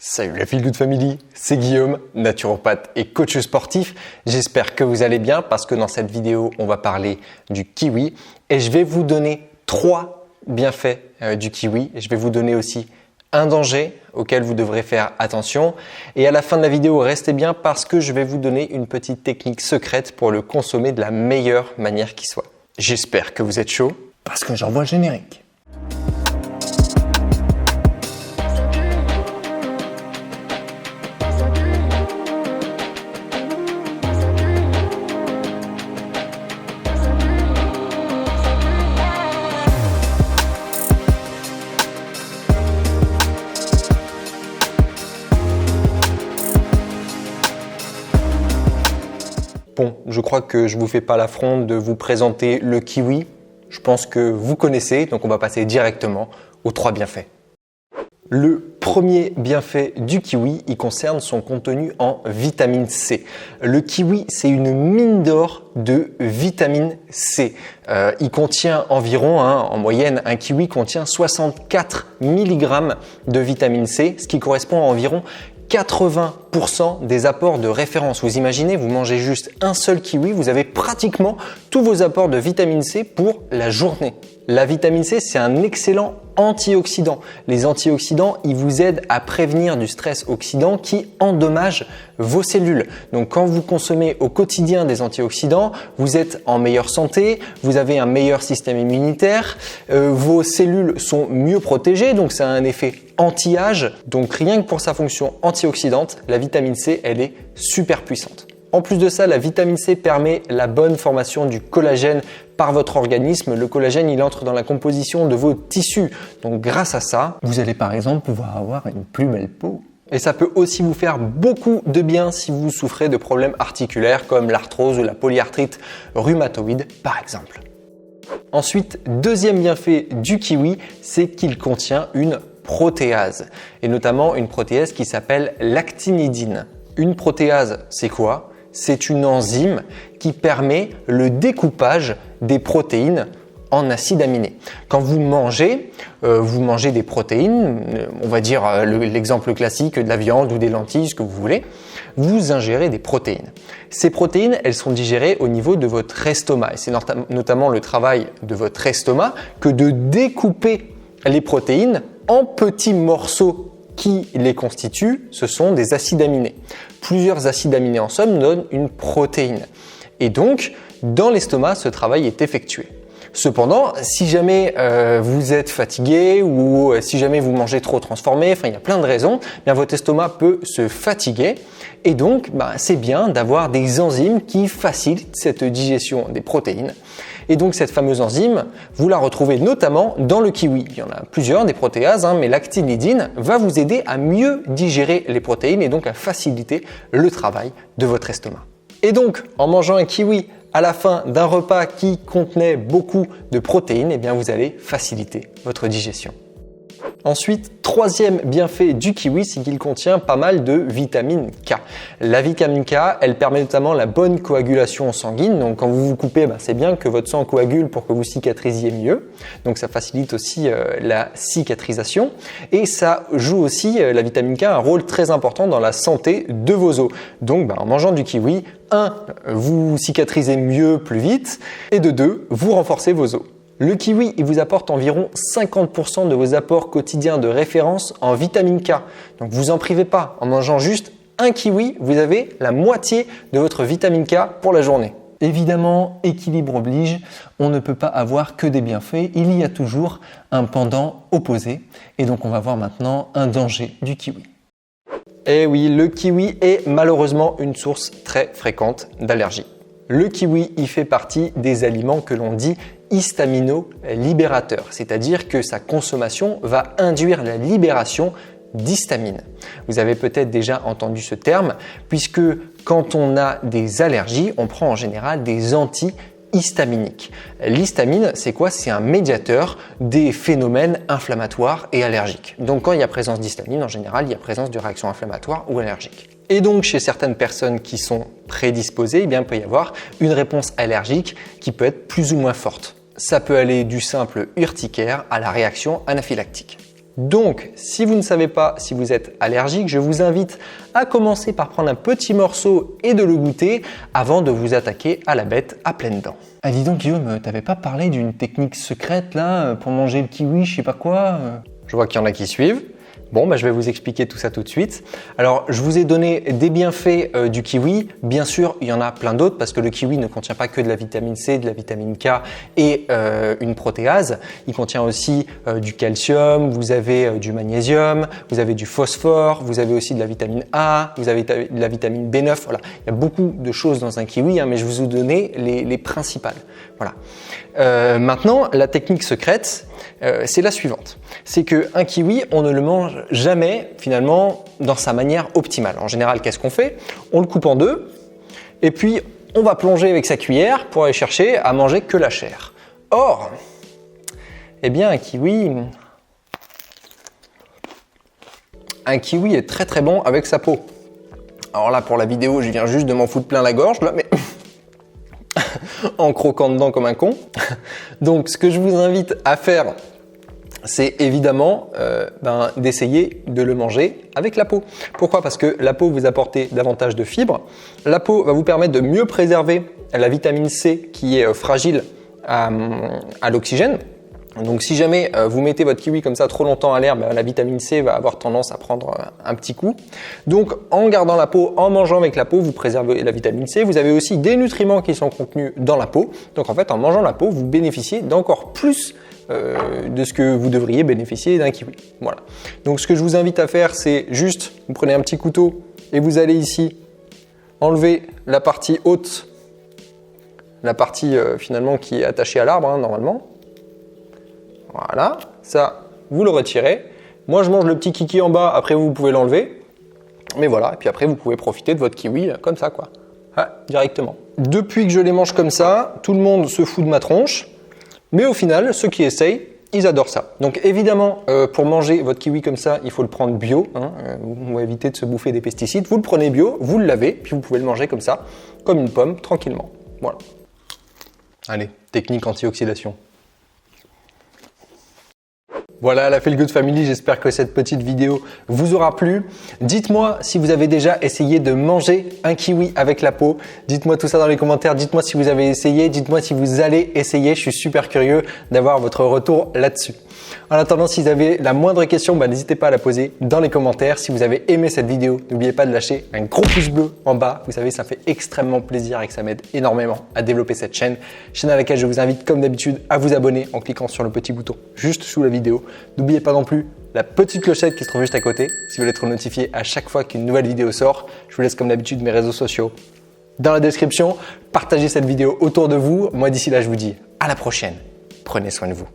Salut la Feel Good Family, c'est Guillaume, naturopathe et coach sportif. J'espère que vous allez bien parce que dans cette vidéo, on va parler du kiwi et je vais vous donner 3 bienfaits du kiwi. Je vais vous donner aussi un danger auquel vous devrez faire attention. Et à la fin de la vidéo, restez bien parce que je vais vous donner une petite technique secrète pour le consommer de la meilleure manière qui soit. J'espère que vous êtes chaud parce que j'envoie le générique. Bon, je crois que je ne vous fais pas l'affront de vous présenter le kiwi. Je pense que vous connaissez, donc on va passer directement aux 3 bienfaits. Le premier bienfait du kiwi, il concerne son contenu en vitamine C. Le kiwi, c'est une mine d'or de vitamine C. Il contient environ, en moyenne, un kiwi contient 64 mg de vitamine C, ce qui correspond à environ 80% des apports de référence. Vous imaginez, vous mangez juste un seul kiwi, vous avez pratiquement tous vos apports de vitamine C pour la journée. La vitamine C, c'est un excellent antioxydant. Les antioxydants, ils vous aident à prévenir du stress oxydant qui endommage vos cellules. Donc quand vous consommez au quotidien des antioxydants, vous êtes en meilleure santé, vous avez un meilleur système immunitaire, vos cellules sont mieux protégées, donc ça a un effet anti-âge. Donc rien que pour sa fonction antioxydante, la vitamine C, elle est super puissante. En plus de ça, la vitamine C permet la bonne formation du collagène par votre organisme. Le collagène, il entre dans la composition de vos tissus. Donc grâce à ça, vous allez par exemple pouvoir avoir une plus belle peau. Et ça peut aussi vous faire beaucoup de bien si vous souffrez de problèmes articulaires comme l'arthrose ou la polyarthrite rhumatoïde par exemple. Ensuite, deuxième bienfait du kiwi, c'est qu'il contient une protéase et notamment une protéase qui s'appelle l'actinidine. Une protéase, c'est quoi ? C'est une enzyme qui permet le découpage des protéines en acides aminés. Quand vous mangez des protéines, on va dire l'exemple classique de la viande ou des lentilles, ce que vous voulez, vous ingérez des protéines. Ces protéines, elles sont digérées au niveau de votre estomac. Et c'est notamment le travail de votre estomac que de découper les protéines en petits morceaux qui les constituent, ce sont des acides aminés. Plusieurs acides aminés en somme donnent une protéine. Et donc, dans l'estomac, ce travail est effectué. Cependant, si jamais vous êtes fatigué ou si jamais vous mangez trop transformé, il y a plein de raisons, bien votre estomac peut se fatiguer. Et donc, c'est bien d'avoir des enzymes qui facilitent cette digestion des protéines. Et donc cette fameuse enzyme, vous la retrouvez notamment dans le kiwi. Il y en a plusieurs, des protéases, mais l'actinidine va vous aider à mieux digérer les protéines et donc à faciliter le travail de votre estomac. Et donc, en mangeant un kiwi à la fin d'un repas qui contenait beaucoup de protéines, vous allez faciliter votre digestion. Ensuite, troisième bienfait du kiwi, c'est qu'il contient pas mal de vitamine K. La vitamine K, elle permet notamment la bonne coagulation sanguine. Donc quand vous vous coupez, c'est bien que votre sang coagule pour que vous cicatrisiez mieux. Donc ça facilite aussi la cicatrisation. Et ça joue aussi, la vitamine K, un rôle très important dans la santé de vos os. Donc en mangeant du kiwi, 1, vous cicatrisez mieux, plus vite. Et de 2, vous renforcez vos os. Le kiwi, il vous apporte environ 50% de vos apports quotidiens de référence en vitamine K. Donc vous en privez pas. En mangeant juste un kiwi, vous avez la moitié de votre vitamine K pour la journée. Évidemment, équilibre oblige, on ne peut pas avoir que des bienfaits. Il y a toujours un pendant opposé. Et donc on va voir maintenant un danger du kiwi. Eh oui, le kiwi est malheureusement une source très fréquente d'allergies. Le kiwi, il fait partie des aliments que l'on dit histamino-libérateurs, c'est-à-dire que sa consommation va induire la libération d'histamine. Vous avez peut-être déjà entendu ce terme, puisque quand on a des allergies, on prend en général des antihistaminiques. L'histamine, c'est quoi ? C'est un médiateur des phénomènes inflammatoires et allergiques. Donc quand il y a présence d'histamine, en général, il y a présence de réactions inflammatoires ou allergiques. Et donc, chez certaines personnes qui sont prédisposées, il peut y avoir une réponse allergique qui peut être plus ou moins forte. Ça peut aller du simple urticaire à la réaction anaphylactique. Donc, si vous ne savez pas si vous êtes allergique, je vous invite à commencer par prendre un petit morceau et de le goûter avant de vous attaquer à la bête à pleines dents. Ah dis donc Guillaume, t'avais pas parlé d'une technique secrète là pour manger le kiwi, je sais pas quoi Je vois qu'il y en a qui suivent. Bon, je vais vous expliquer tout ça tout de suite. Alors, je vous ai donné des bienfaits du kiwi. Bien sûr, il y en a plein d'autres parce que le kiwi ne contient pas que de la vitamine C, de la vitamine K et une protéase. Il contient aussi du calcium, vous avez du magnésium, vous avez du phosphore, vous avez aussi de la vitamine A, vous avez de la vitamine B9. Voilà, il y a beaucoup de choses dans un kiwi, mais je vous ai donné les principales. Voilà. Maintenant, la technique secrète, c'est la suivante. C'est qu'un kiwi, on ne le mange jamais finalement dans sa manière optimale. En général, qu'est-ce qu'on fait? On le coupe en deux et puis on va plonger avec sa cuillère pour aller chercher à manger que la chair. Or, eh bien un kiwi est très très bon avec sa peau. Alors là, pour la vidéo, je viens juste de m'en foutre plein la gorge là, mais en croquant dedans comme un con. Donc ce que je vous invite à faire, c'est évidemment d'essayer de le manger avec la peau. Pourquoi? Parce que la peau vous apporte davantage de fibres. La peau va vous permettre de mieux préserver la vitamine C qui est fragile à l'oxygène. Donc si jamais vous mettez votre kiwi comme ça trop longtemps à l'air, la vitamine C va avoir tendance à prendre un petit coup. Donc en gardant la peau, en mangeant avec la peau, vous préservez la vitamine C. Vous avez aussi des nutriments qui sont contenus dans la peau. Donc en fait, en mangeant la peau, vous bénéficiez d'encore plus de ce que vous devriez bénéficier d'un kiwi. Voilà. Donc ce que je vous invite à faire, c'est juste, vous prenez un petit couteau et vous allez ici enlever la partie haute, la partie finalement qui est attachée à l'arbre normalement. Voilà, ça, vous le retirez. Moi, je mange le petit kiki en bas, après vous pouvez l'enlever. Mais voilà, et puis après, vous pouvez profiter de votre kiwi comme ça, quoi. Directement. Depuis que je les mange comme ça, tout le monde se fout de ma tronche. Mais au final, ceux qui essayent, ils adorent ça. Donc évidemment, pour manger votre kiwi comme ça, il faut le prendre bio. Vous éviter de se bouffer des pesticides. Vous le prenez bio, vous le lavez, puis vous pouvez le manger comme ça, comme une pomme, tranquillement. Voilà. Allez, technique anti-oxydation. Voilà la Feel Good Family, j'espère que cette petite vidéo vous aura plu. Dites-moi si vous avez déjà essayé de manger un kiwi avec la peau. Dites-moi tout ça dans les commentaires, dites-moi si vous avez essayé, dites-moi si vous allez essayer. Je suis super curieux d'avoir votre retour là-dessus. En attendant, si vous avez la moindre question, n'hésitez pas à la poser dans les commentaires. Si vous avez aimé cette vidéo, n'oubliez pas de lâcher un gros pouce bleu en bas. Vous savez, ça fait extrêmement plaisir et que ça m'aide énormément à développer cette chaîne. Chaîne à laquelle je vous invite comme d'habitude à vous abonner en cliquant sur le petit bouton juste sous la vidéo. N'oubliez pas non plus la petite clochette qui se trouve juste à côté si vous voulez être notifié à chaque fois qu'une nouvelle vidéo sort. Je vous laisse comme d'habitude mes réseaux sociaux dans la description. Partagez cette vidéo autour de vous. Moi d'ici là, je vous dis à la prochaine. Prenez soin de vous.